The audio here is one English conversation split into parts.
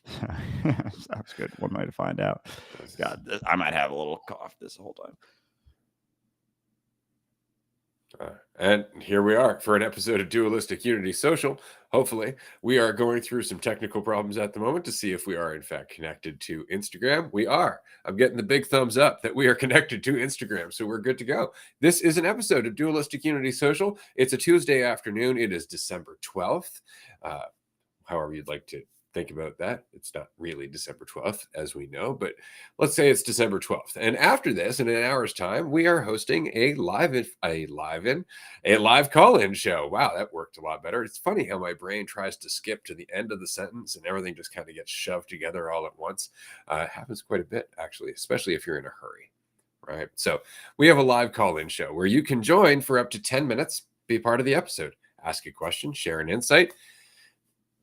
Sounds good. One way to find out. God, I might have a little cough this whole time. And here we are for an episode of Dualistic Unity Social. Hopefully, we are going through some technical problems at the moment to see if we are in fact connected to Instagram. We are. I'm getting the big thumbs up that we are connected to Instagram, so we're good to go. This is an episode of Dualistic Unity Social. It's a Tuesday afternoon. It is December 12th. However you'd like to think about that. It's not really December 12th, as we know, but let's say it's December 12th. And after this, in an hour's time, we are hosting a live call-in show. Wow, that worked a lot better. It's funny how my brain tries to skip to the end of the sentence and everything just kind of gets shoved together all at once. It happens quite a bit, actually, especially if you're in a hurry. Right. So we have a live call-in show where you can join for up to 10 minutes, be part of the episode, ask a question, share an insight,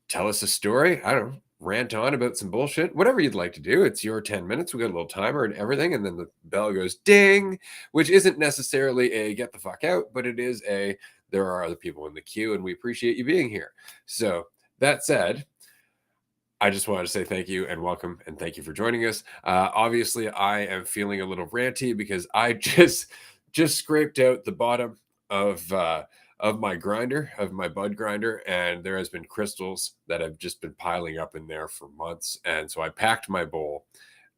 tell us a story. I don't know, rant on about some bullshit, whatever you'd like to do. It's your 10 minutes. We got a little timer and everything. And then the bell goes ding, which isn't necessarily a get the fuck out, but it is a there are other people in the queue and we appreciate you being here. So that said, I just wanted to say thank you and welcome and thank you for joining us. Obviously, I am feeling a little ranty because I just scraped out the bottom of my grinder, of my bud grinder, and there has been crystals that have just been piling up in there for months. And so I packed my bowl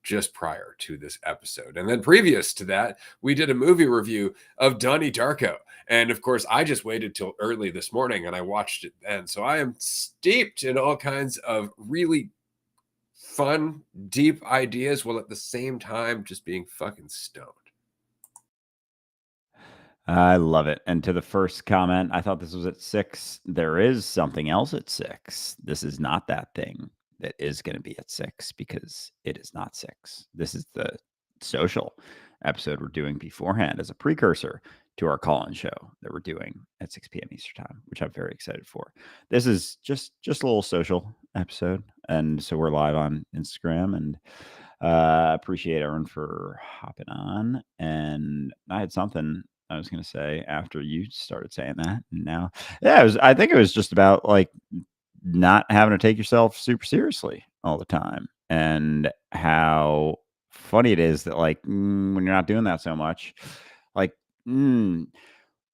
just prior to this episode. And then previous to that, we did a movie review of Donnie Darko. And of course, I just waited till early this morning and I watched it then. So I am steeped in all kinds of really fun, deep ideas while at the same time just being fucking stoned. I love it. And to the first comment, I thought this was at 6. There is something else at 6. This is not that thing that is going to be at 6 because it is not 6. This is the social episode we're doing beforehand as a precursor to our call-in show that we're doing at 6 p.m. Eastern time, which I'm very excited for. This is just a little social episode. And so we're live on Instagram, and appreciate everyone for hopping on. And I had something I was going to say after you started saying that. And now, yeah, I think it was just about like not having to take yourself super seriously all the time, and how funny it is that like when you're not doing that so much, like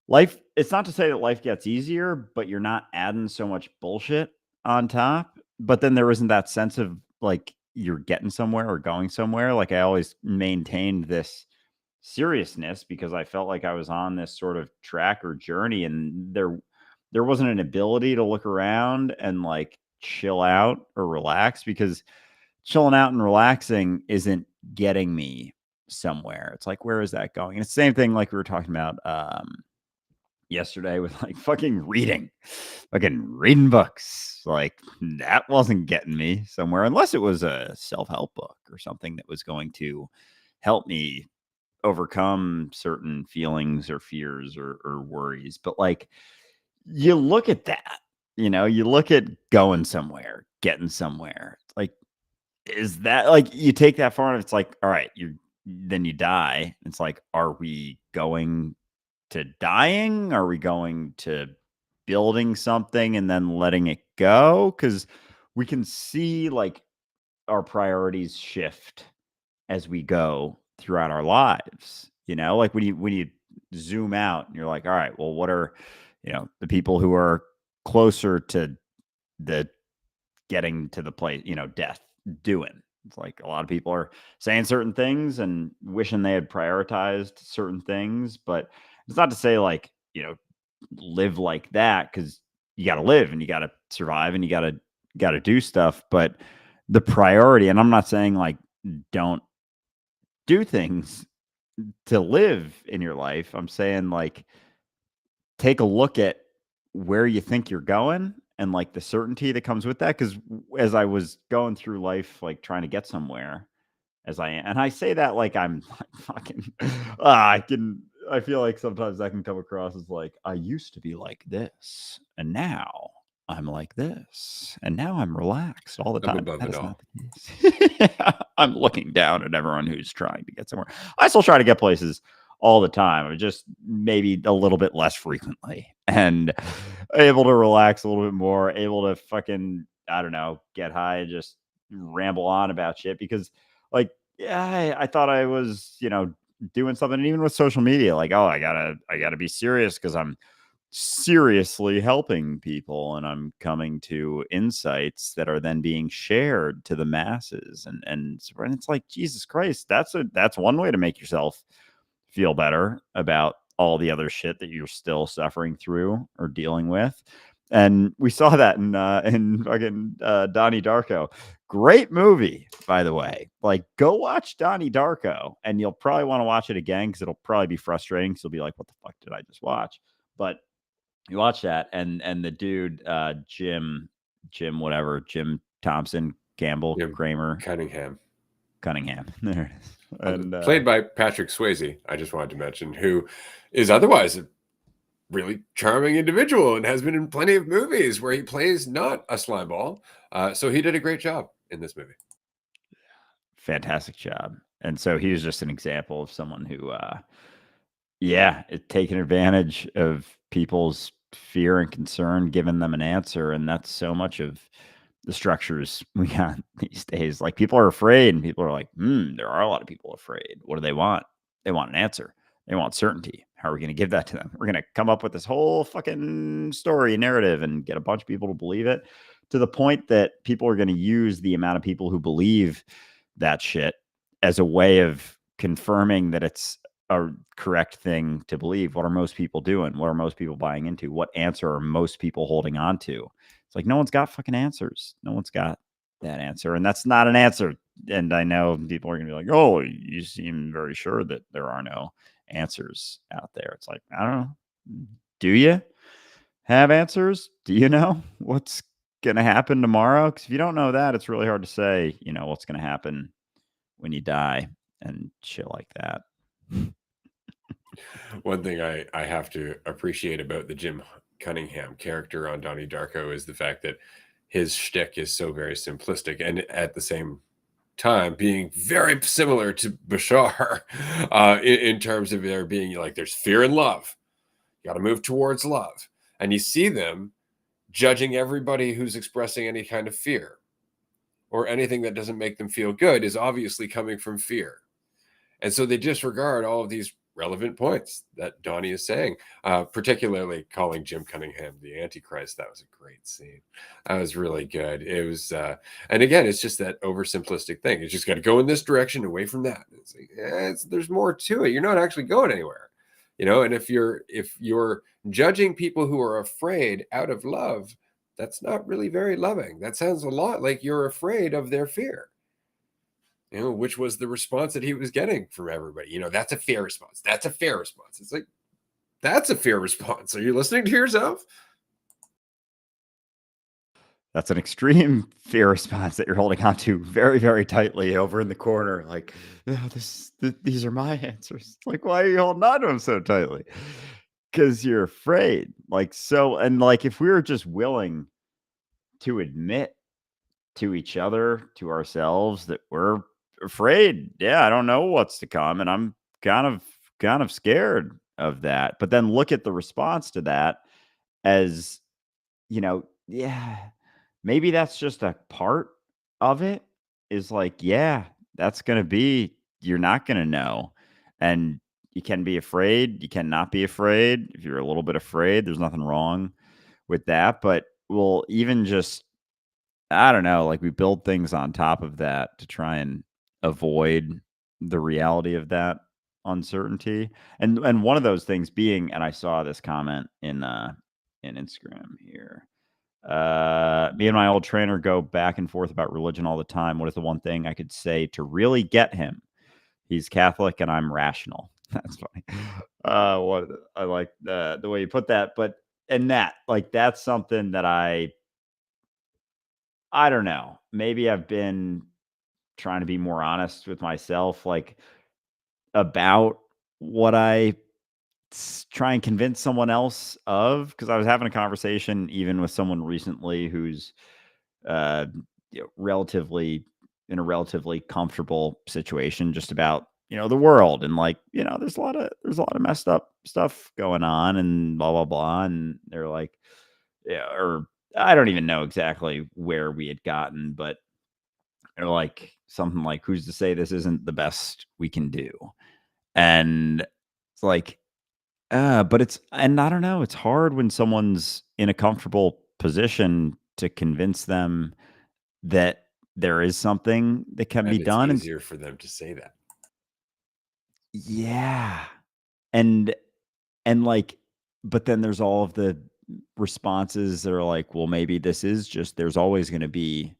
life, it's not to say that life gets easier, but you're not adding so much bullshit on top. But then there isn't that sense of like you're getting somewhere or going somewhere. Like I always maintained this seriousness because I felt like I was on this sort of track or journey, and there wasn't an ability to look around and like chill out or relax, because chilling out and relaxing isn't getting me somewhere. It's like, where is that going? And it's the same thing like we were talking about yesterday with like fucking reading books. Like that wasn't getting me somewhere unless it was a self-help book or something that was going to help me overcome certain feelings or fears or worries. But like you look at that, you look at going somewhere, getting somewhere. It's like, is that like you take that far and it's like, all right, then you die. It's like, are we going to dying? Are we going to building something and then letting it go? Because we can see like our priorities shift as we go throughout our lives. Like when you zoom out and you're like, all right, well, what are the people who are closer to the getting to the place, death, doing? It's like a lot of people are saying certain things and wishing they had prioritized certain things, but it's not to say like, live like that, because you got to live and you got to survive and you got to do stuff. But the priority, and I'm not saying like don't do things to live in your life. I'm saying like take a look at where you think you're going and like the certainty that comes with that. Because as I was going through life, like trying to get somewhere, as I am, and I say that like I'm fucking, I feel like sometimes that can come across as like I used to be like this, and now I'm like this, and now I'm relaxed all the time. Above That it is all. not the case. I'm looking down at everyone who's trying to get somewhere. I still try to get places all the time. I just maybe a little bit less frequently, and able to relax a little bit more, able to fucking, I don't know, get high and just ramble on about shit because, like, yeah, I thought I was, doing something. And even with social media, like, oh, I gotta be serious because I'm seriously helping people and I'm coming to insights that are then being shared to the masses. And it's like, Jesus Christ, that's one way to make yourself feel better about all the other shit that you're still suffering through or dealing with. And we saw that in fucking Donnie Darko. Great movie, by the way. Like, go watch Donnie Darko, and you'll probably want to watch it again because it'll probably be frustrating. Because you'll be like, "What the fuck did I just watch?" But you watch that, and the dude, Jim Thompson, Campbell, Jim Kramer, Cunningham. Cunningham. There it is. And Played by Patrick Swayze, I just wanted to mention, who is otherwise a really charming individual and has been in plenty of movies where he plays not a slime ball. So he did a great job in this movie. fantastic job. And so he was just an example of someone who, yeah, taking advantage of people's fear and concern, giving them an answer. And that's so much of the structures we got these days. Like, people are afraid, and people are like, there are a lot of people afraid. What do they want? They want an answer. They want certainty. How are we going to give that to them? We're going to come up with this whole fucking story narrative and get a bunch of people to believe it, to the point that people are going to use the amount of people who believe that shit as a way of confirming that it's a correct thing to believe. What are most people doing? What are most people buying into? What answer are most people holding on to? It's like, no one's got fucking answers. No one's got that answer. And that's not an answer. And I know people are going to be like, oh, you seem very sure that there are no answers out there. It's like, I don't know. Do you have answers? Do you know what's going to happen tomorrow? Because if you don't know that, it's really hard to say, what's going to happen when you die and shit like that. One thing I have to appreciate about the Jim Cunningham character on Donnie Darko is the fact that his shtick is so very simplistic, and at the same time being very similar to Bashar, in terms of there being like, there's fear and love. You got to move towards love. And you see them judging everybody who's expressing any kind of fear or anything that doesn't make them feel good is obviously coming from fear. And so they disregard all of these relevant points that Donnie is saying, particularly calling Jim Cunningham the Antichrist. That was a great scene. That was really good. It was, and again, it's just that oversimplistic thing. You just got to go in this direction, away from that. It's like, there's more to it. You're not actually going anywhere, And if you're judging people who are afraid out of love, that's not really very loving. That sounds a lot like you're afraid of their fear. Which was the response that he was getting from everybody. That's a fair response. That's a fair response. It's like, that's a fair response. Are you listening to yourself? That's an extreme fear response that you're holding on to very, very tightly over in the corner. Like, "Oh, these are my answers." Like, why are you holding on to them so tightly? Because you're afraid. Like, so, and like, if we were just willing to admit to each other, to ourselves, that we're afraid. Yeah, I don't know what's to come, and I'm kind of scared of that. But then look at the response to that as, yeah, maybe that's just a part of it. Is like, yeah, that's going to be, you're not going to know. And you can be afraid, you cannot be afraid. If you're a little bit afraid, there's nothing wrong with that. But we'll even just, I don't know, like, we build things on top of that to try and avoid the reality of that uncertainty. And one of those things being, and I saw this comment in Instagram here. Me and my old trainer go back and forth about religion all the time. What is the one thing I could say to really get him? He's Catholic and I'm rational. That's funny. What I like the way you put that, but and that, like, that's something that I don't know. Maybe I've been trying to be more honest with myself, like, about what I try and convince someone else of. Because I was having a conversation even with someone recently who's uh, relatively in a relatively comfortable situation, just about the world, and like, there's a lot of messed up stuff going on, and blah blah blah, and they're like, yeah, or I don't even know exactly where we had gotten, but Or like something like, "Who's to say this isn't the best we can do?" And it's like, but it's and I don't know, it's hard when someone's in a comfortable position to convince them that there is something that can be And it's done, and easier for them to say that. yeah. And like, but then there's all of the responses that are like, "Well, maybe this is just there's always gonna be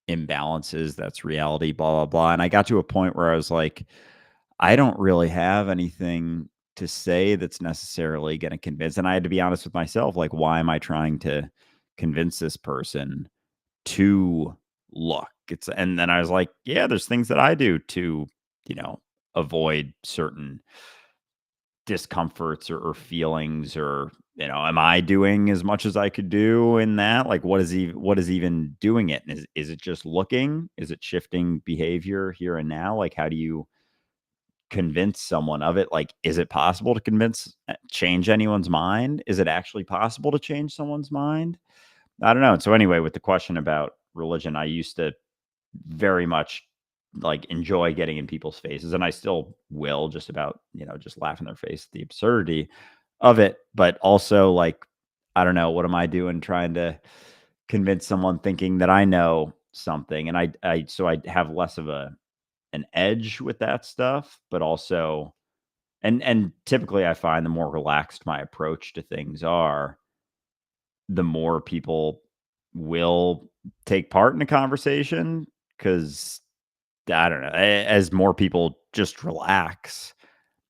imbalances, that's reality, blah, blah, blah." And I got to a point where I was like, I don't really have anything to say that's necessarily gonna convince, and I had to be honest with myself, like, why am I trying to convince this person to look? It's and then I was like, yeah, there's things that I do to, you know, avoid certain discomforts or feelings or, am I doing as much as I could do in that? Like, what is even doing it? And is it just looking? Is it shifting behavior here and now? Like, how do you convince someone of it? Like, is it possible to change anyone's mind? Is it actually possible to change someone's mind? I don't know. And so anyway, with the question about religion, I used to very much like enjoy getting in people's faces, and I still will, just about, just laugh in their face at the absurdity of it. But also, like, I don't know, what am I doing trying to convince someone thinking that I know something? And so I have less of an edge with that stuff, but also, and typically I find the more relaxed my approach to things are, the more people will take part in a conversation, because I don't know, as more people just relax,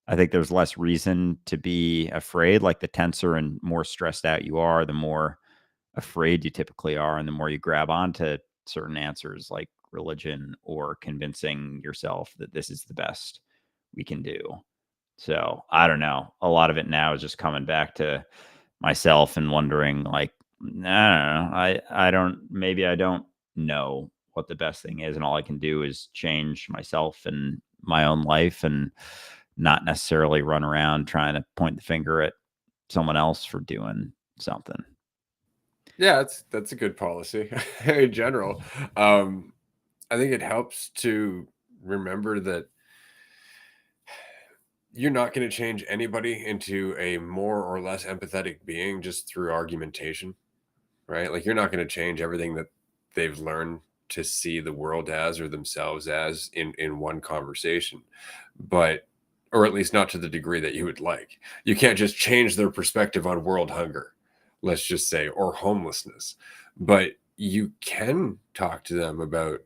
I think there's less reason to be afraid. Like, the tenser and more stressed out you are, the more afraid you typically are, and the more you grab onto certain answers like religion or convincing yourself that this is the best we can do. So I don't know. A lot of it now is just coming back to myself and wondering, like, I don't know. I don't, maybe I don't know what the best thing is, and all I can do is change myself and my own life, and not necessarily run around trying to point the finger at someone else for doing something. Yeah, that's a good policy in general. Um, I think it helps to remember that you're not going to change anybody into a more or less empathetic being just through argumentation, right? Like, you're not going to change everything that they've learned to see the world as or themselves as in one conversation, but or at least not to the degree that you would like. You can't just change their perspective on world hunger, let's just say, or homelessness, but you can talk to them about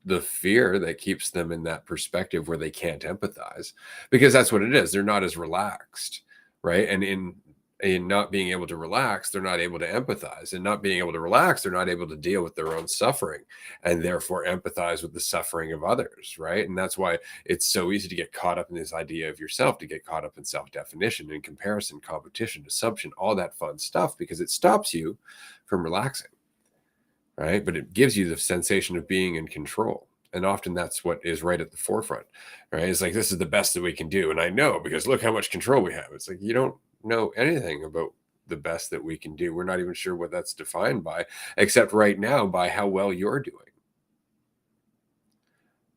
the fear that keeps them in that perspective where they can't empathize, because that's what it is. They're not as relaxed, right? And in not being able to relax, they're not able to empathize, and not being able to relax, they're not able to deal with their own suffering, and therefore empathize with the suffering of others, right? And that's why it's so easy to get caught up in this idea of yourself, to get caught up in self-definition and comparison, competition, assumption, all that fun stuff, because it stops you from relaxing, right? But it gives you the sensation of being in control. And often that's what is right at the forefront, right? It's like, this is the best that we can do. And I know, because look how much control we have. It's like, you don't know anything about the best that we can do. We're not even sure what that's defined by, except right now by how well you're doing.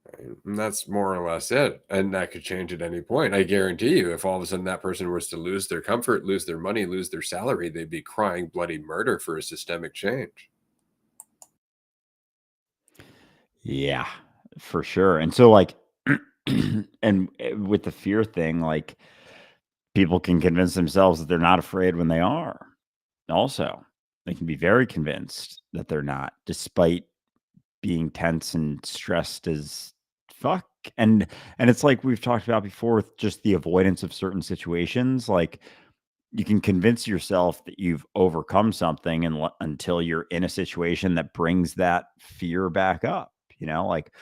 Right? And that's more or less it. And that could change at any point. I guarantee you, if all of a sudden that person was to lose their comfort, lose their money, lose their salary, they'd be crying bloody murder for a systemic change. Yeah, for sure. And so, like, and with the fear thing, like, people can convince themselves that they're not afraid when they are. Also, they can be very convinced that they're not, despite being tense and stressed as fuck. And it's like we've talked about before with just the avoidance of certain situations. Like, you can convince yourself that you've overcome something, and until you're in a situation that brings that fear back up. Like,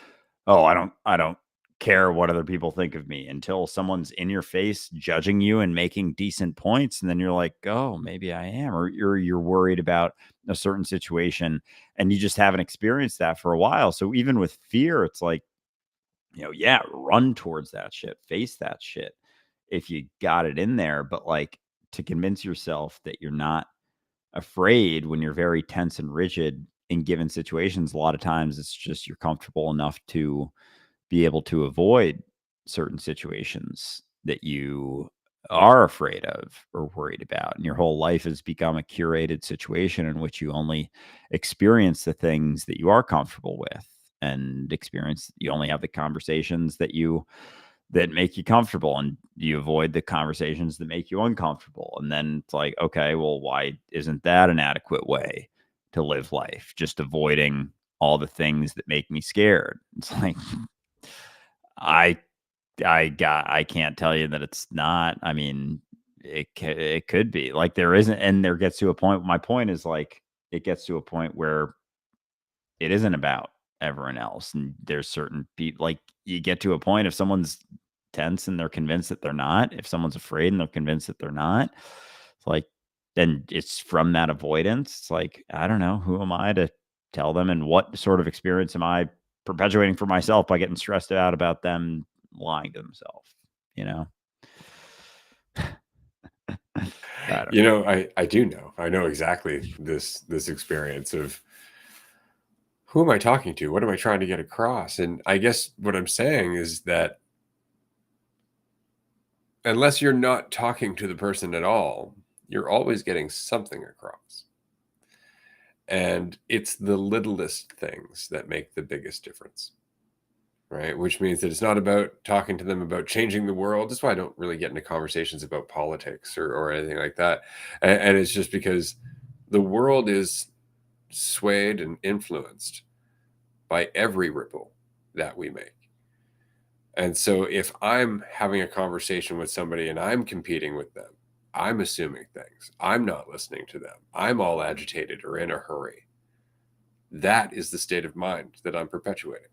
oh, I don't care what other people think of me, until someone's in your face judging you and making decent points, and then you're like, oh, maybe I am. Or you're worried about a certain situation, and you just haven't experienced that for a while. So even with fear, it's like, yeah, run towards that shit, face that shit if you got it in there. But, like, to convince yourself that you're not afraid when you're very tense and rigid in given situations, a lot of times it's just you're comfortable enough to be able to avoid certain situations that you are afraid of or worried about. And your whole life has become a curated situation in which you only experience the things that you are comfortable with and experience. You only have the conversations that make you comfortable, and you avoid the conversations that make you uncomfortable. And then it's like, okay, well, why isn't that an adequate way to live life? Just avoiding all the things that make me scared. It's like, I I can't tell you that it's not. I mean, it could be. Like, there isn't, and there gets to a point, my point is, like, it gets to a point where it isn't about everyone else, and there's certain people, like, you get to a point, if someone's tense and they're convinced that they're not, if someone's afraid and they're convinced that they're not, it's like, then it's from that avoidance. It's like, I don't know, who am I to tell them, and what sort of experience am I perpetuating for myself by getting stressed out about them lying to themselves, you know? I don't You know. know, I do know. I know exactly this experience of who am I talking to? What am I trying to get across? And I guess what I'm saying is that unless you're not talking to the person at all, you're always getting something across. And it's the littlest things that make the biggest difference, right? Which means that it's not about talking to them about changing the world. That's why I don't really get into conversations about politics or anything like that. And it's just because the world is swayed and influenced by every ripple that we make. And so if I'm having a conversation with somebody and I'm competing with them, I'm assuming things, I'm not listening to them, I'm all agitated or in a hurry. That is the state of mind that I'm perpetuating.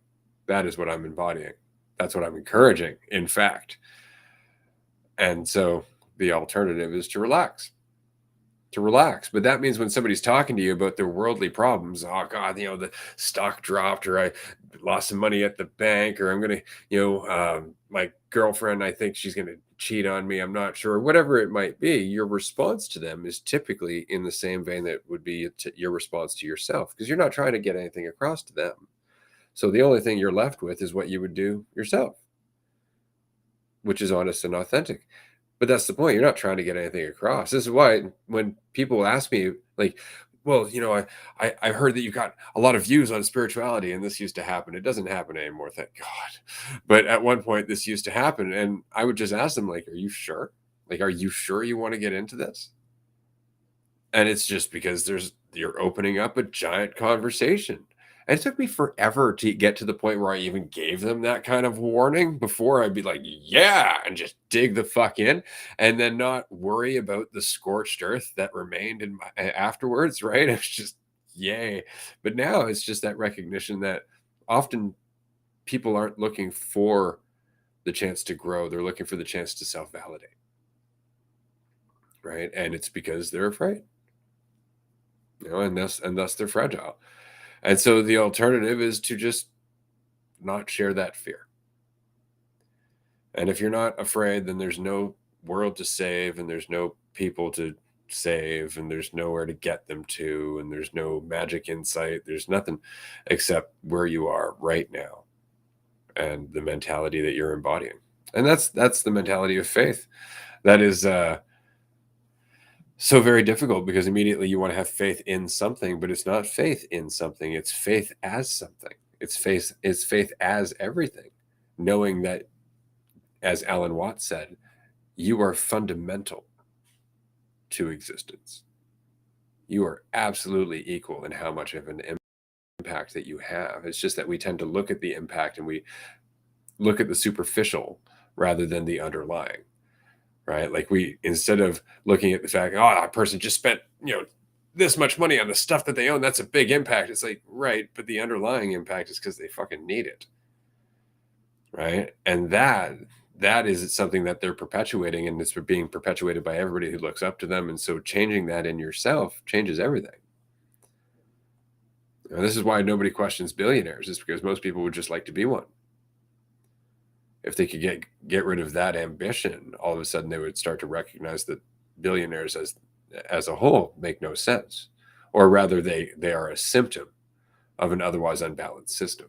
That is what I'm embodying. That's what I'm encouraging, in fact. And so the alternative is to relax. To relax. But that means when somebody's talking to you about their worldly problems, oh God, the stock dropped, or I lost some money at the bank, or I'm gonna, my girlfriend, I think she's gonna cheat on me. I'm not sure. Whatever it might be, your response to them is typically in the same vein that would be your response to yourself, because you're not trying to get anything across to them. So the only thing you're left with is what you would do yourself, which is honest and authentic. But that's the point. You're not trying to get anything across. This is why when people ask me, like, well, I heard that you got a lot of views on spirituality and this used to happen. It doesn't happen anymore, thank God. But at one point this used to happen. And I would just ask them, like, are you sure? Like, are you sure you want to get into this? And it's just because you're opening up a giant conversation. And it took me forever to get to the point where I even gave them that kind of warning before I'd be like, yeah, and just dig the fuck in and then not worry about the scorched earth that remained in my afterwards, right? It's just yay. But now it's just that recognition that often people aren't looking for the chance to grow. They're looking for the chance to self-validate, right? And it's because they're afraid. And thus they're fragile. And so the alternative is to just not share that fear. And if you're not afraid, then there's no world to save, and there's no people to save, and there's nowhere to get them to, and there's no magic insight. There's nothing except where you are right now and the mentality that you're embodying. And that's the mentality of faith. That is so very difficult, because immediately you want to have faith in something, but it's not faith in something, it's faith as something. It's faith as everything, knowing that, as Alan Watts said, you are fundamental to existence. You are absolutely equal in how much of an impact that you have. It's just that we tend to look at the impact and we look at the superficial rather than the underlying. Right? Like, we, instead of looking at the fact, oh, that person just spent, this much money on the stuff that they own, that's a big impact. It's like, right, but the underlying impact is because they fucking need it. Right? And that is something that they're perpetuating, and it's being perpetuated by everybody who looks up to them. And so changing that in yourself changes everything. This is why nobody questions billionaires, is because most people would just like to be one. If they could get rid of that ambition, all of a sudden they would start to recognize that billionaires as a whole make no sense, or rather they are a symptom of an otherwise unbalanced system.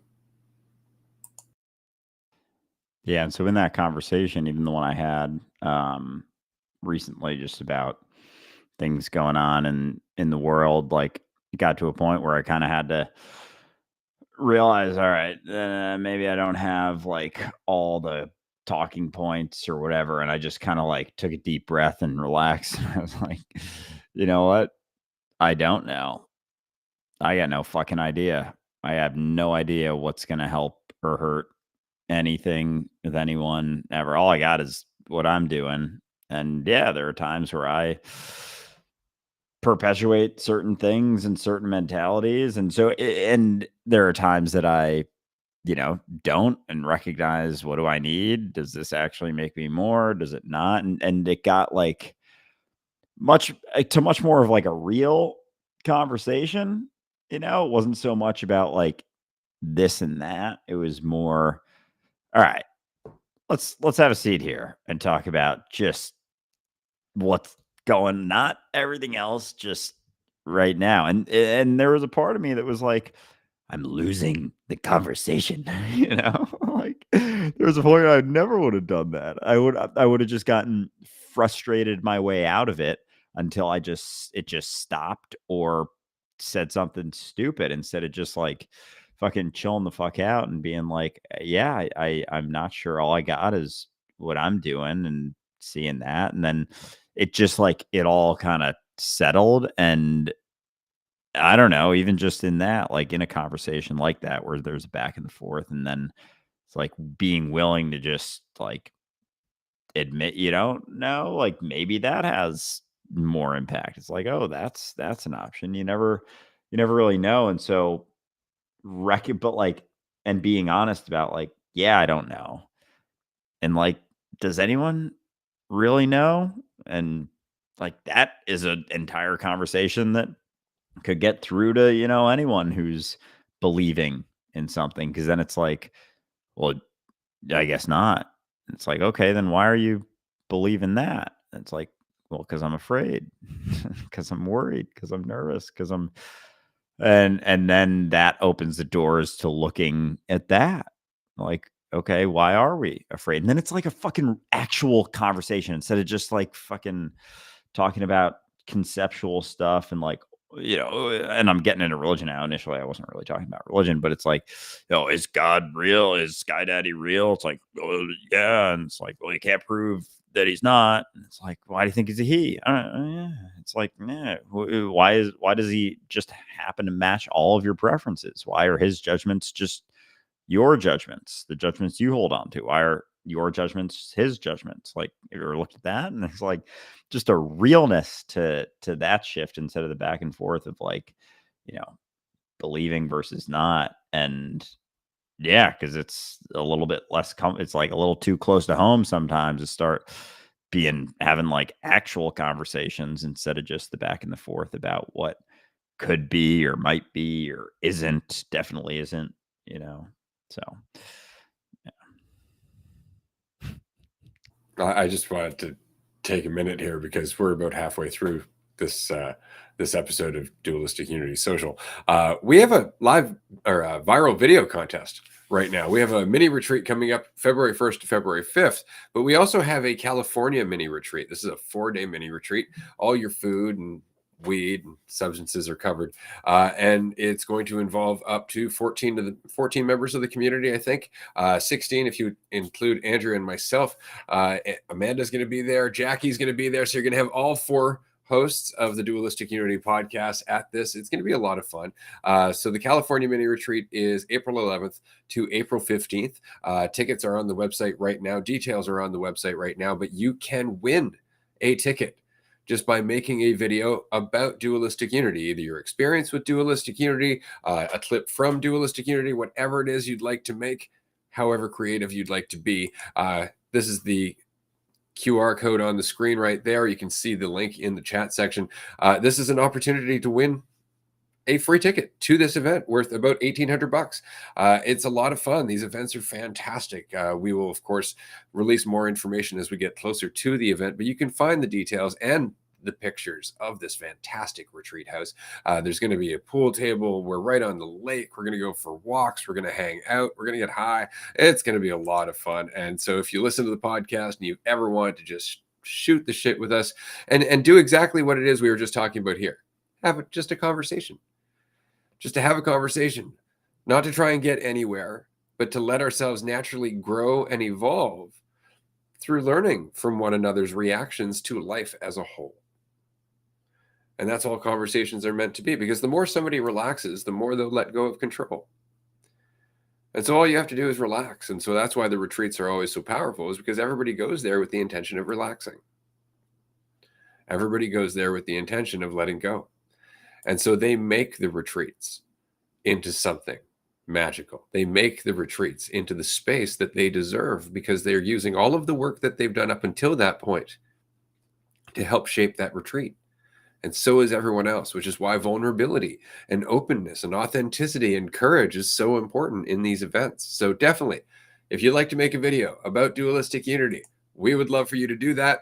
Yeah, and so in that conversation, even the one I had recently, just about things going on in the world, like it got to a point where I kind of had to realize, all right, maybe I don't have like all the talking points or whatever, and I just kind of like took a deep breath and relaxed. I was like, you know what? I don't know. I got no fucking idea. I have no idea what's gonna help or hurt anything with anyone ever. All I got is what I'm doing. And yeah, there are times where I perpetuate certain things and certain mentalities. And so, and there are times that I, don't and recognize, what do I need? Does this actually make me more? Does it not? And it got like much more of like a real conversation. It wasn't so much about like this and that. It was more, all right, let's have a seat here and talk about just what's going, not everything else, just right now. And there was a part of me that was like, I'm losing the conversation, like there was a point I never would have done that. I would have just gotten frustrated my way out of it until it just stopped or said something stupid instead of just like fucking chilling the fuck out and being like, yeah, I'm not sure. All I got is what I'm doing and seeing that. And then it just like it all kind of settled. And I don't know, even just in that, like in a conversation like that, where there's a back and forth, and then it's like being willing to just like admit you don't know, like maybe that has more impact. It's like, oh, that's an option. You never really know. And so but like, and being honest about like, yeah, I don't know. And like, does anyone really know? And like, that is an entire conversation that could get through to, anyone who's believing in something. Cause then it's like, well, I guess not. It's like, okay, then why are you believing that? It's like, well, because I'm afraid, because I'm worried, because I'm nervous, because and then that opens the doors to looking at that. Like, okay, why are we afraid? And then it's like a fucking actual conversation instead of just like fucking talking about conceptual stuff and like, and I'm getting into religion now. Initially, I wasn't really talking about religion, but it's like, is God real? Is Sky Daddy real? It's like, oh, yeah. And it's like, well, you can't prove that he's not. And it's like, why do you think he's a he? I don't know. Yeah. It's like, nah, why does he just happen to match all of your preferences? Why are his judgments just your judgments, the judgments you hold on to? Why are your judgments his judgments? Like, have you ever looked at that? And it's like just a realness to that shift instead of the back and forth of like, you know, believing versus not. And yeah, because it's a little bit less it's like a little too close to home sometimes to start having like actual conversations instead of just the back and the forth about what could be or might be or isn't, definitely isn't, so I just wanted to take a minute here because we're about halfway through this this episode of Dualistic Unity Social. We have a live or a viral video contest right now. We have a mini retreat coming up February 1st to February 5th, but we also have a California mini retreat. This is a 4-day mini retreat. All your food and weed and substances are covered, and it's going to involve up to 14 members of the community. I think 16 if you include Andrew and myself. Amanda's going to be there, Jackie's going to be there, so you're going to have all 4 hosts of the Dualistic Unity podcast at this. It's going to be a lot of fun. So the California mini retreat is April 11th to April 15th. Tickets are on the website right now. Details are on the website right now, but you can win a ticket just by making a video about Dualistic Unity, either your experience with Dualistic Unity, a clip from Dualistic Unity, whatever it is you'd like to make, however creative you'd like to be. This is the QR code on the screen right there. You can see the link in the chat section. This is an opportunity to win a free ticket to this event worth about $1,800. It's a lot of fun. These events are fantastic. We will, of course, release more information as we get closer to the event, but you can find the details and the pictures of this fantastic retreat house. There's going to be a pool table. We're right on the lake. We're going to go for walks. We're going to hang out. We're going to get high. It's going to be a lot of fun. And so if you listen to the podcast and you ever want to just shoot the shit with us and do exactly what it is we were just talking about here, just a conversation, just to have a conversation, not to try and get anywhere, but to let ourselves naturally grow and evolve through learning from one another's reactions to life as a whole. And that's all conversations are meant to be, because the more somebody relaxes, the more they'll let go of control. And so all you have to do is relax. And so that's why the retreats are always so powerful, is because everybody goes there with the intention of relaxing. Everybody goes there with the intention of letting go. And so they make the retreats into something magical. They make the retreats into the space that they deserve, because they're using all of the work that they've done up until that point to help shape that retreat. And so is everyone else, which is why vulnerability and openness and authenticity and courage is so important in these events. So definitely, if you'd like to make a video about Dualistic Unity, we would love for you to do that.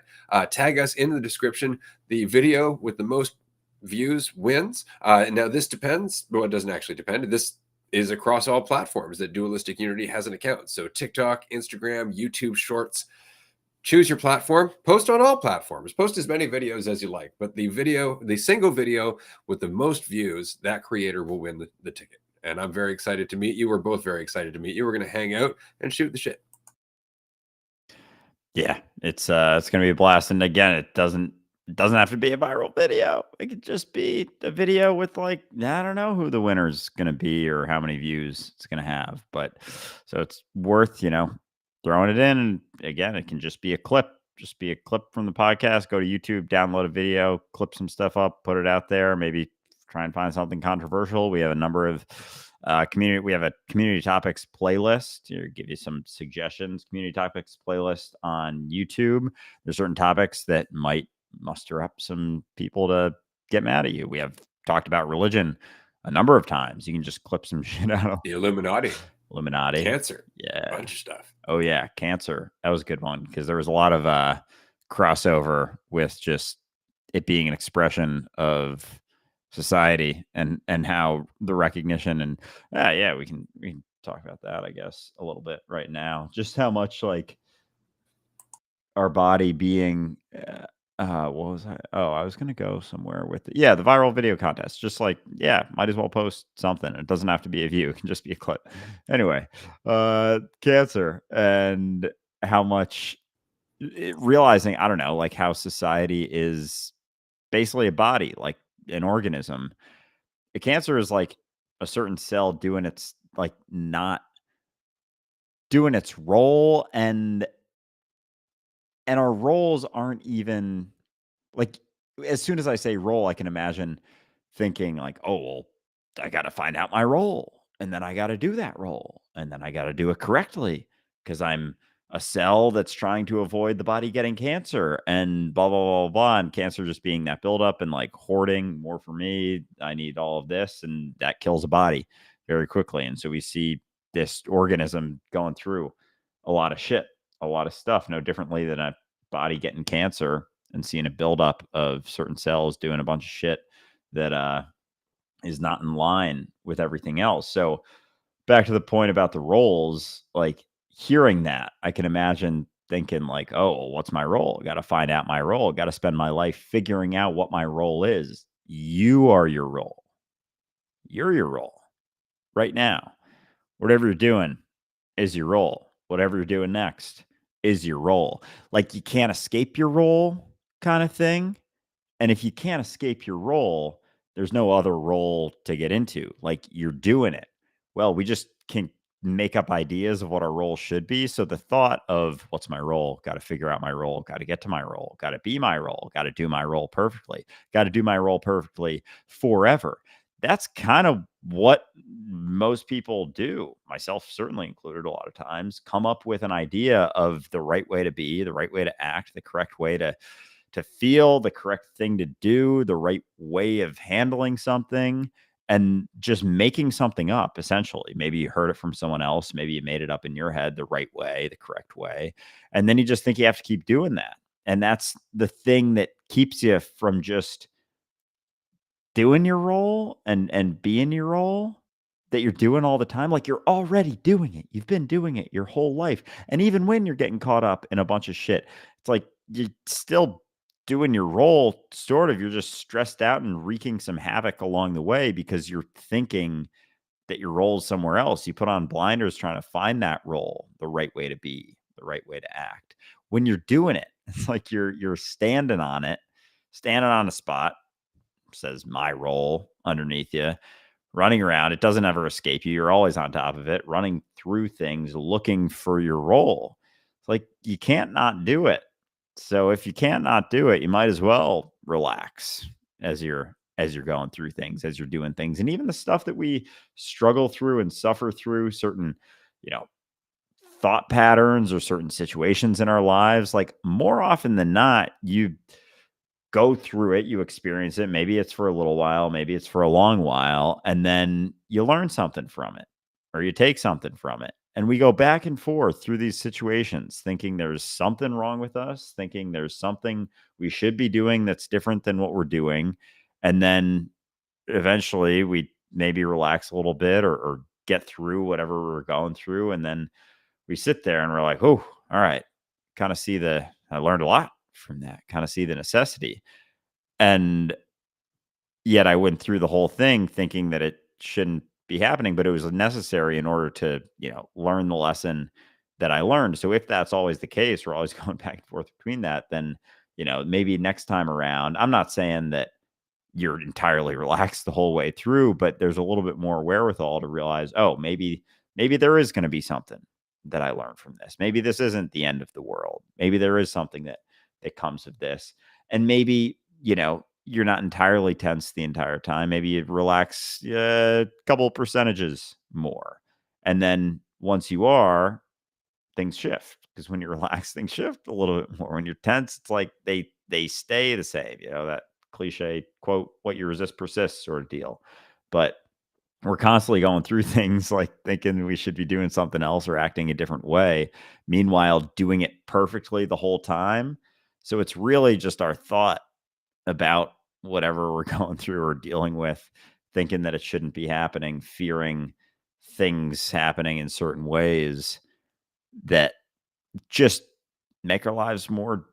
Tag us in the description. The video with the most views wins. Now this depends. Well, it doesn't actually depend. This is across all platforms that Dualistic Unity has an account. So TikTok, Instagram, YouTube Shorts. Choose your platform. Post on all platforms. Post as many videos as you like. But the single video with the most views, that creator will win the ticket. And I'm very excited to meet you. We're both very excited to meet you. We're going to hang out and shoot the shit. Yeah, it's gonna be a blast. And again, it doesn't have to be a viral video. It could just be a video with, like, I don't know who the winner's gonna be or how many views it's gonna have. But so it's worth, throwing it in. And again, it can just be a clip. Just be a clip from the podcast. Go to YouTube, download a video, clip some stuff up, put it out there. Maybe try and find something controversial. We have a number of community. We have a community topics playlist to give you some suggestions. Community topics playlist on YouTube. There's certain topics that might muster up some people to get mad at you. We have talked about religion a number of times. You can just clip some shit out of The Illuminati, Illuminati. cancer, Yeah. a bunch of stuff. Oh yeah, cancer. That was a good one, because there was a lot of crossover with just it being an expression of society and how the recognition. And yeah, we can talk about that, I guess, a little bit right now. Just how much, like, our body being what was I was gonna go somewhere with it. Yeah, the viral video contest. Just like, yeah, might as well post something. It doesn't have to be a view, it can just be a clip. Anyway, cancer and how much realizing, I don't know, like how society is basically a body, like an organism. A cancer is like a certain cell doing its, like, not doing its role. And our roles aren't even, like, as soon as I say role, I can imagine thinking like, "Oh, well, I gotta find out my role, and then I gotta do that role, and then I gotta do it correctly because 'cause I'm a cell that's trying to avoid the body getting cancer," and blah, blah, blah, blah, and cancer just being that buildup and, like, hoarding more for me. I need all of this, and that kills a body very quickly. And so we see this organism going through a lot of shit, a lot of stuff, no differently than a body getting cancer and seeing a buildup of certain cells doing a bunch of shit that is not in line with everything else. So back to the point about the roles, like, hearing that, I can imagine thinking like, oh, well, what's my role? Got to find out my role. Got to spend my life figuring out what my role is. You are your role. You're your role right now. Whatever you're doing is your role. Whatever you're doing next is your role. Like, you can't escape your role, kind of thing. And if you can't escape your role, there's no other role to get into. Like, you're doing it. Well, we just can make up ideas of what our role should be. So the thought of what's my role, got to figure out my role, got to get to my role, got to be my role, got to do my role perfectly, got to do my role perfectly forever. That's kind of what most people do, myself certainly included, a lot of times, come up with an idea of the right way to be, the right way to act, the correct way to feel, the correct thing to do, the right way of handling something, and just making something up, essentially. Maybe you heard it from someone else. Maybe you made it up in your head the right way, the correct way. And then you just think you have to keep doing that. And that's the thing that keeps you from just doing your role and being your role that you're doing all the time. Like, you're already doing it. You've been doing it your whole life. And even when you're getting caught up in a bunch of shit, it's like you're still doing your role, sort of. You're just stressed out and wreaking some havoc along the way because you're thinking that your role is somewhere else. You put on blinders trying to find that role, the right way to be, the right way to act. When you're doing it, it's like you're standing on it, standing on a spot, says my role underneath you, running around. It doesn't ever escape you. You're always on top of it, running through things, looking for your role. It's like you can't not do it. So if you can't not do it, you might as well relax as you're going through things, as you're doing things. And even the stuff that we struggle through and suffer through, certain, you know, thought patterns or certain situations in our lives, like, more often than not, you go through it, you experience it. Maybe it's for a little while, maybe it's for a long while, and then you learn something from it or you take something from it. And we go back and forth through these situations, thinking there's something wrong with us, thinking there's something we should be doing that's different than what we're doing. And then eventually we maybe relax a little bit or get through whatever we're going through. And then we sit there and we're like, oh, all right, kind of see I learned a lot from that, kind of see the necessity. And yet I went through the whole thing thinking that it shouldn't be happening, but it was necessary in order to, learn the lesson that I learned. So if that's always the case, we're always going back and forth between that, then, maybe next time around, I'm not saying that you're entirely relaxed the whole way through, but there's a little bit more wherewithal to realize, oh, maybe there is going to be something that I learned from this. Maybe this isn't the end of the world. Maybe there is something that comes of this. And maybe, you're not entirely tense the entire time. Maybe you relax a couple percentages more. And then once you are, things shift, because when you relax, things shift a little bit more. When you're tense, it's like they stay the same. That cliche quote, "What you resist persists," sort of deal. But we're constantly going through things like thinking we should be doing something else or acting a different way. Meanwhile, doing it perfectly the whole time. So it's really just our thought about whatever we're going through or dealing with, thinking that it shouldn't be happening, fearing things happening in certain ways that just make our lives more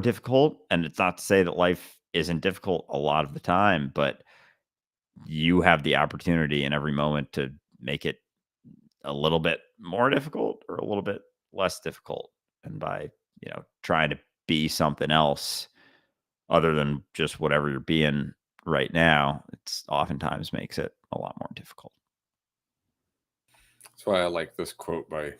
difficult. And it's not to say that life isn't difficult a lot of the time, but you have the opportunity in every moment to make it a little bit more difficult or a little bit less difficult. And by, trying to be something else other than just whatever you're being right now, it's oftentimes makes it a lot more difficult. That's why I like this quote by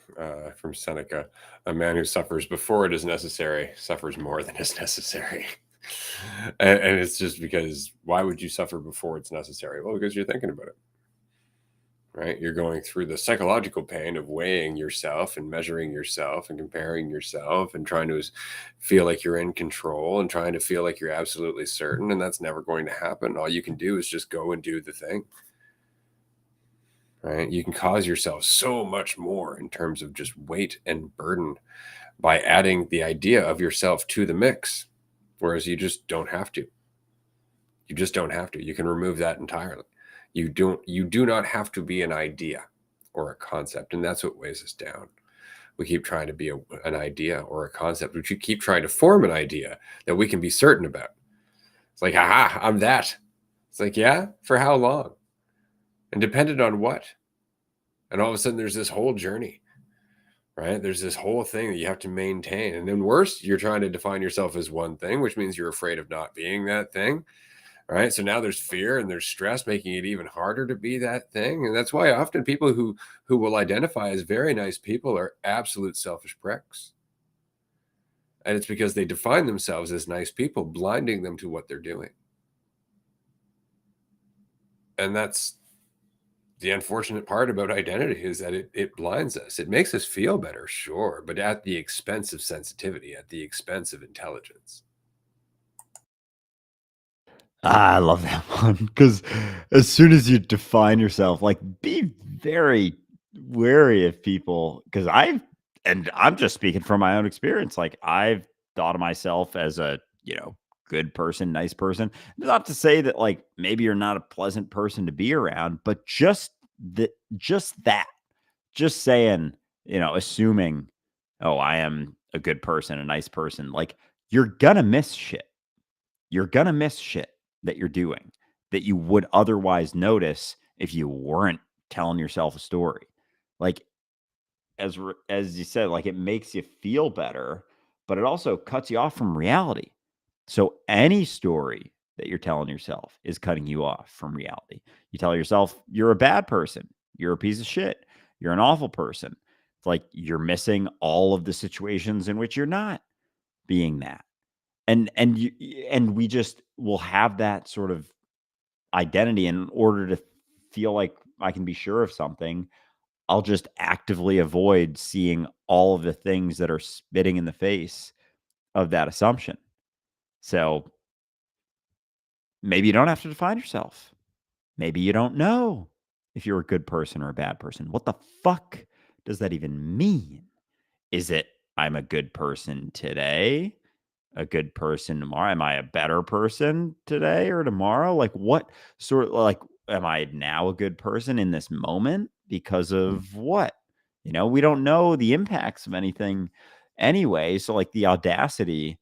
from Seneca: "A man who suffers before it is necessary suffers more than is necessary." And it's just because, why would you suffer before it's necessary? Well, because you're thinking about it, right? You're going through the psychological pain of weighing yourself and measuring yourself and comparing yourself and trying to feel like you're in control and trying to feel like you're absolutely certain. And that's never going to happen. All you can do is just go and do the thing. Right? You can cause yourself so much more in terms of just weight and burden by adding the idea of yourself to the mix, whereas you just don't have to. You just don't have to. You can remove that entirely. You do not have to be an idea or a concept, and that's what weighs us down. We keep trying to be an idea or a concept. We keep trying to form an idea that we can be certain about. It's like, aha, I'm that. It's like, yeah, for how long? And dependent on what? And all of a sudden there's this whole journey, right? There's this whole thing that you have to maintain. And then worse, you're trying to define yourself as one thing, which means you're afraid of not being that thing, right? So now there's fear and there's stress, making it even harder to be that thing. And that's why often people who will identify as very nice people are absolute selfish pricks. And it's because they define themselves as nice people, blinding them to what they're doing. And that's the unfortunate part about identity, is that it blinds us. It makes us feel better, sure, but at the expense of sensitivity, at the expense of intelligence. I love that one, because as soon as you define yourself, like, be very wary of people. Because I'm just speaking from my own experience. Like, I've thought of myself as a, good person, nice person. Not to say that like maybe you're not a pleasant person to be around, but just that, just saying, assuming, oh, I am a good person, a nice person, like you're gonna miss shit. You're gonna miss shit that you're doing that you would otherwise notice if you weren't telling yourself a story. Like as you said, like it makes you feel better, but it also cuts you off from reality. So any story that you're telling yourself is cutting you off from reality. You tell yourself you're a bad person, you're a piece of shit, you're an awful person. It's like you're missing all of the situations in which you're not being that. And we just will have that sort of identity in order to feel like I can be sure of something. I'll just actively avoid seeing all of the things that are spitting in the face of that assumption. So maybe you don't have to define yourself. Maybe you don't know if you're a good person or a bad person. What the fuck does that even mean? Is it I'm a good person today? A good person tomorrow? Am I a better person today or tomorrow? Like what sort of like am I now a good person in this moment because of what? We don't know the impacts of anything anyway. So like the audacity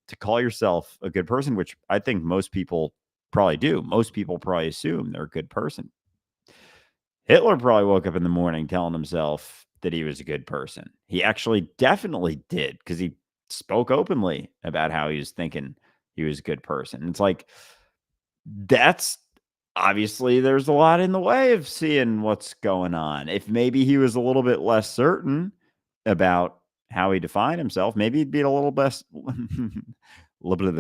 to call yourself a good person, which I think most people probably do. Most people probably assume they're a good person. Hitler probably woke up in the morning telling himself that he was a good person. He actually definitely did because he spoke openly about how he was thinking he was a good person. It's like, that's obviously there's a lot in the way of seeing what's going on. If maybe he was a little bit less certain about how he defined himself, maybe he'd be a little less, little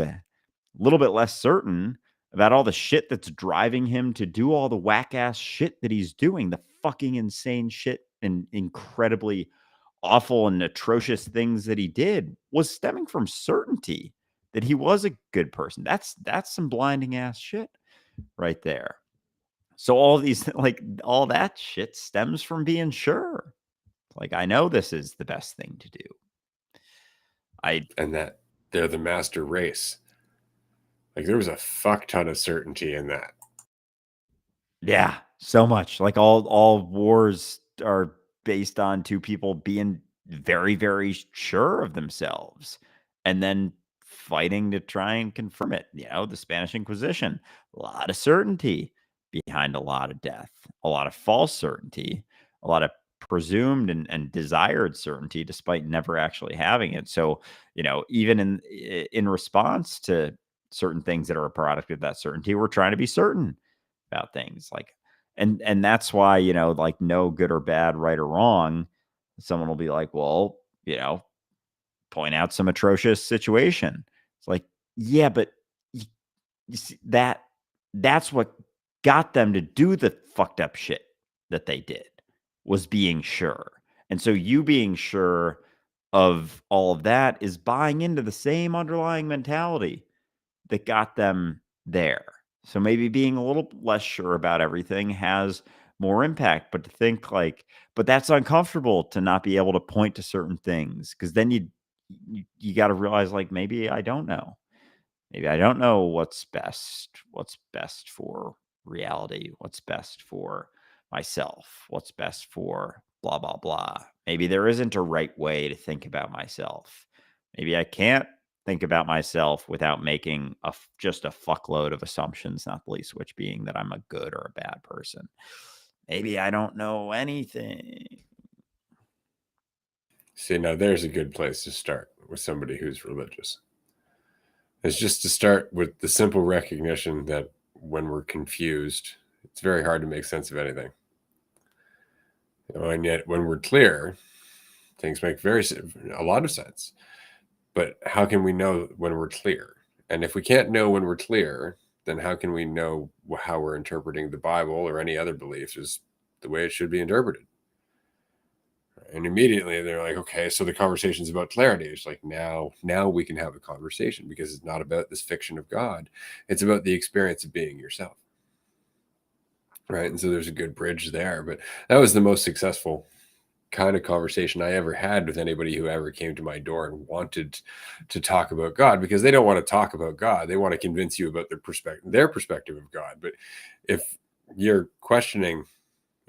bit less certain about all the shit that's driving him to do all the whack ass shit that he's doing, the fucking insane shit and incredibly awful and atrocious things that he did was stemming from certainty that he was a good person. That's some blinding ass shit right there. So all these like all that shit stems from being sure. Like I know this is the best thing to do. And that they're the master race. Like there was a fuck ton of certainty in that. Yeah, so much. Like all wars are based on two people being very, very sure of themselves and then fighting to try and confirm it. The Spanish Inquisition, a lot of certainty behind a lot of death, a lot of false certainty, a lot of presumed and desired certainty despite never actually having it. So, even in response to certain things that are a product of that certainty, we're trying to be certain about things like and that's why like no good or bad, right or wrong, someone will be like, well, point out some atrocious situation. It's like, yeah, but you, you see that's what got them to do the fucked up shit that they did, was being sure. And so you being sure of all of that is buying into the same underlying mentality that got them there. So maybe being a little less sure about everything has more impact, but to think like, but that's uncomfortable to not be able to point to certain things because then you got to realize like maybe I don't know. Maybe I don't know what's best for reality, what's best for myself, what's best for blah blah blah. Maybe there isn't a right way to think about myself. Maybe I can't think about myself without making just a fuckload of assumptions, not the least which being that I'm a good or a bad person. Maybe I don't know anything. See, now there's a good place to start with somebody who's religious. It's just to start with the simple recognition that when we're confused, it's very hard to make sense of anything. And yet, when we're clear, things make a lot of sense. But how can we know when we're clear? And if we can't know when we're clear, then how can we know how we're interpreting the Bible or any other beliefs is the way it should be interpreted? And immediately they're like, okay, so the conversation's about clarity. It's like now we can have a conversation because it's not about this fiction of God. It's about the experience of being yourself. Right. And so there's a good bridge there. But that was the most successful kind of conversation I ever had with anybody who ever came to my door and wanted to talk about God, because they don't want to talk about God. They want to convince you about their perspective of God. But if you're questioning,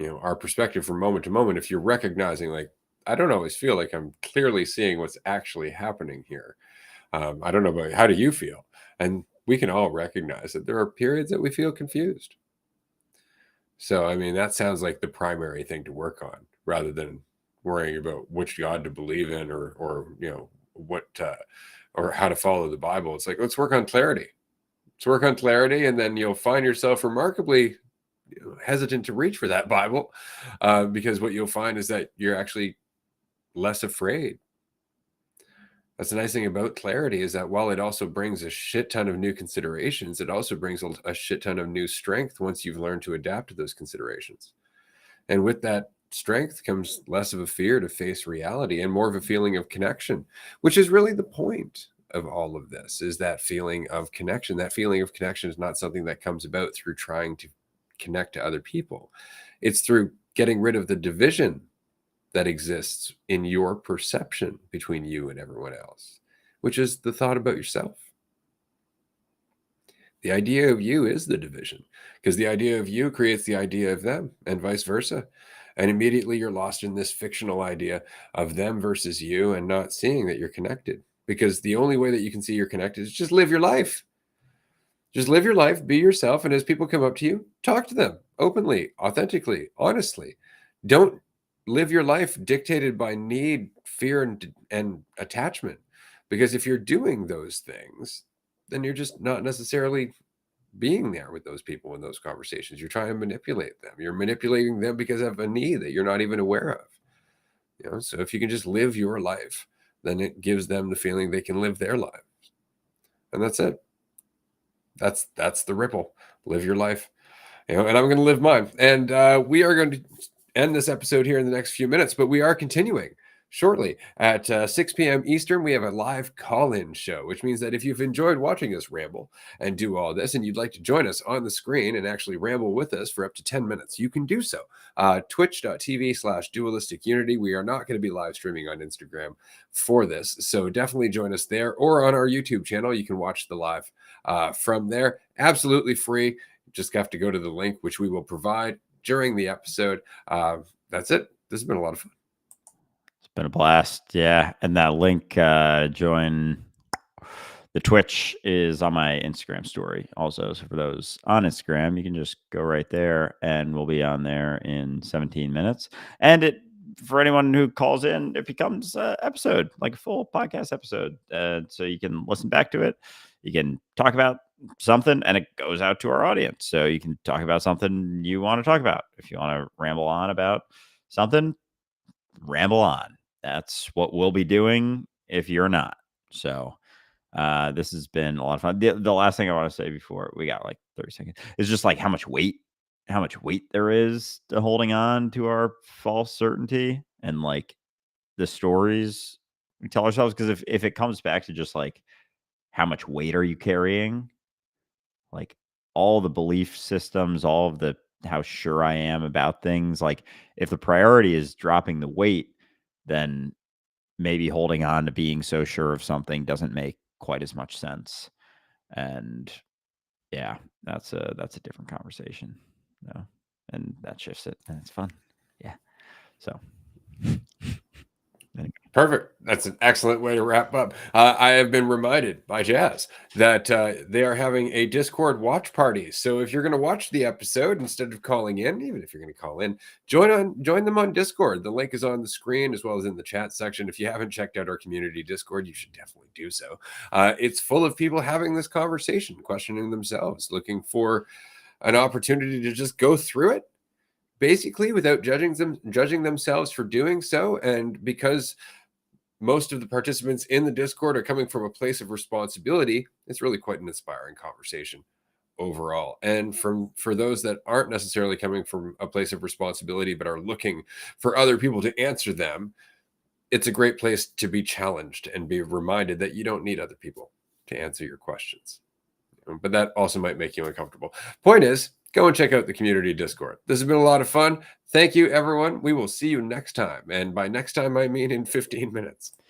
our perspective from moment to moment, if you're recognizing, like, I don't always feel like I'm clearly seeing what's actually happening here. I don't know about, how do you feel? And we can all recognize that there are periods that we feel confused. So, I mean, that sounds like the primary thing to work on, rather than worrying about which God to believe in, or what or how to follow the Bible. It's like, let's work on clarity. Let's work on clarity, and then you'll find yourself remarkably hesitant to reach for that Bible, because what you'll find is that you're actually less afraid. That's the nice thing about clarity, is that while it also brings a shit ton of new considerations, it also brings a shit ton of new strength once you've learned to adapt to those considerations. And with that strength comes less of a fear to face reality and more of a feeling of connection, which is really the point of all of this, is that feeling of connection. That feeling of connection is not something that comes about through trying to connect to other people. It's through getting rid of the division that exists in your perception between you and everyone else, which is the thought about yourself. The idea of you is the division, because the idea of you creates the idea of them, and vice versa. And immediately you're lost in this fictional idea of them versus you, and not seeing that you're connected. Because the only way that you can see you're connected is just live your life. Just live your life, be yourself. And as people come up to you, talk to them openly, authentically, honestly. Don't live your life dictated by need, fear, and attachment. Because if you're doing those things, then you're just not necessarily being there with those people in those conversations. You're trying to manipulate them. You're manipulating them because of a need that you're not even aware of. So if you can just live your life, then it gives them the feeling they can live their lives. And that's it. That's the ripple. Live your life. And I'm going to live mine. And we are going to end this episode here in the next few minutes, but we are continuing shortly at 6 p.m. Eastern. We have a live call-in show, which means that if you've enjoyed watching us ramble and do all this, and you'd like to join us on the screen and actually ramble with us for up to 10 minutes, you can do so. Twitch.tv/Dualistic Unity. We are not going to be live streaming on Instagram for this, so definitely join us there, or on our YouTube channel. You can watch the live from there. Absolutely free. Just have to go to the link, which we will provide during the episode. That's it. This has been a lot of fun. It's been a blast. Yeah. And that link, join the Twitch, is on my Instagram story also. So for those on Instagram, you can just go right there, and we'll be on there in 17 minutes. And for anyone who calls in, it becomes an episode, like a full podcast episode. So you can listen back to it. You can talk about something, and it goes out to our audience. So you can talk about something you want to talk about. If you want to ramble on about something, ramble on. That's what we'll be doing if you're not. So this has been a lot of fun. The last thing I want to say before we got like 30 seconds is just like how much weight there is to holding on to our false certainty, and like the stories we tell ourselves. Because if it comes back to just like how much weight are you carrying, like all the belief systems, all of the how sure I am about things, like if the priority is dropping the weight, then maybe holding on to being so sure of something doesn't make quite as much sense. And yeah, that's a different conversation. No. And that shifts it, and it's fun. Yeah. So Perfect. That's an excellent way to wrap up. I have been reminded by Jazz that they are having a Discord watch party. So if you're going to watch the episode instead of calling in, even if you're going to call in, join them on Discord. The link is on the screen as well as in the chat section. If you haven't checked out our community Discord, you should definitely do so. It's full of people having this conversation, questioning themselves, looking for an opportunity to just go through it, basically without judging themselves for doing so. And because most of the participants in the Discord are coming from a place of responsibility, it's really quite an inspiring conversation overall. And for those that aren't necessarily coming from a place of responsibility but are looking for other people to answer them, it's a great place to be challenged and be reminded that you don't need other people to answer your questions. But that also might make you uncomfortable. Point is, go and check out the community Discord. This has been a lot of fun. Thank you, everyone. We will see you next time. And by next time, I mean in 15 minutes.